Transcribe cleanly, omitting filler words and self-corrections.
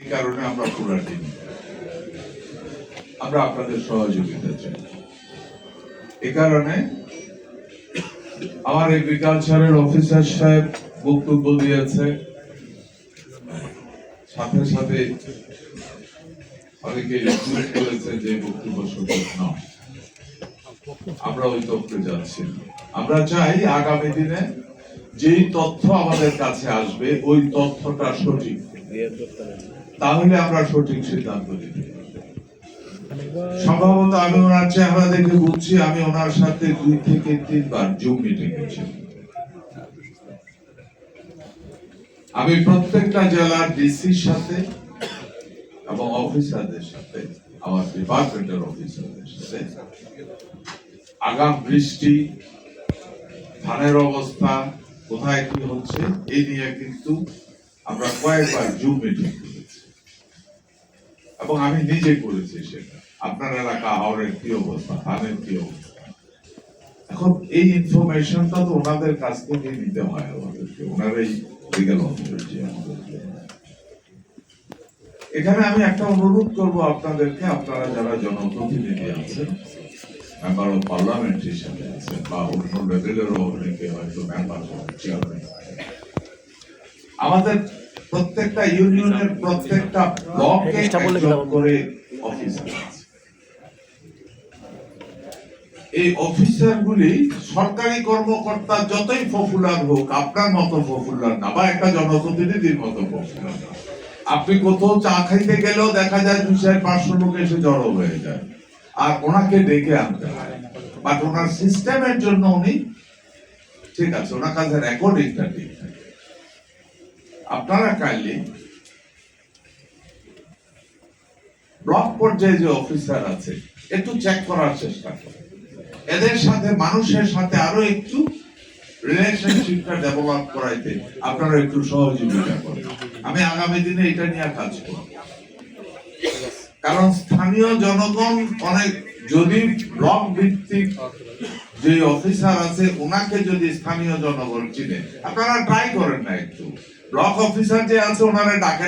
এই কারণে আমরা পুরা টিম আমরা আপনাদের সহযোগিতা চাই। এই কারণে আমার এগ্রিকালচারের অফিসার সাহেব বক্তব্য দিয়েছে, সাথে সাথে অনেকে রিকোয়েস্ট করেছে যে বক্তব্য সঠিক নয়। আমরা ওই তথ্যে যাচ্ছি। আমরা চাই আগামী দিনে যেই তথ্য আমাদের কাছে আসবে ওই তথ্যটা সঠিক, তাহলে আমরা সঠিক সিদ্ধান্ত নিতে পারব। সম্ভবত আমি ওনার চেহারা দেখে বুঝছি, আমি ওনার সাথে 2 থেকে 3 বার জুম মিটিং করেছি। আমি প্রত্যেকটা জেলার ডিসির সাথে এবং অফিসারদের সাথে, আমার ডিপার্টমেন্টের অফিসারদের সাথে আগাম বৃষ্টি, ধানের অবস্থা কোথায় কি হচ্ছে এই নিয়ে কিন্তু আমরা কয়েকবার জুম মিটিং করেছি এবং আমি নিজে করেছি সেটা। আপনার এলাকা হাওড়ের কি অবস্থা, ধানের কি অবস্থা, এখন এই ইনফরমেশনটা তো ওনাদের কাছ থেকে নিতে হয় আমাদেরকে, ওনারাই লিগ্যাল অথরিটি আমাদেরকে। এখানে আমি একটা অনুরোধ করব আপনাদেরকে, আপনারা যারা জনপ্রতিনিধি আছেন, মেম্বার অফ পার্লামেন্ট হিসেবে আছেন বা অন্য লেভেলেরও অনেকে হয়তো মেম্বার চেয়ারম্যান, আমাদের প্রত্যেকটা ইউনিয়নের প্রত্যেকটা ব্লকে একজন করে অফিসার আছে। এই অফিসারগুলি সরকারি কর্মকর্তা যতই পপুলার হোক, আপনার মতো পপুলার না, বা একটা জনপ্রতিনিধির মতো পপুলার না। আপনি কোথাও চা খাইতে গেলেও দেখা যায় 200-500 লোক এসে জড়ো হয়ে যায়, আর ওনাকে ডেকে আনতে হয়। বাট ওনার সিস্টেমের জন্য উনি ঠিক আছে, ওনার কাছে রেকর্ডিংটা ঠিক থাকে। আপনারা কাইন্ডলি ব্লক পর্যায়ে যে অফিসার আছে একটু চেক করার চেষ্টা করেন, এদের সাথে মানুষের সাথে আরো একটু রিলেশনশিপটা ডেভেলপ করাইতে আপনারা একটু সহযোগিতা করেন। আমি আগামী দিনে এটা নিয়ে কাজ করব, কারণ স্থানীয় জনগণ অনেক, যদি ব্লক ভিত্তিক যে অফিসার আছে ওনাকে যদি স্থানীয় জনগণ চিনে, আপনারা ট্রাই করেন না একটু, ব্লক অফিসার যে আছে ওনারা ডাকেন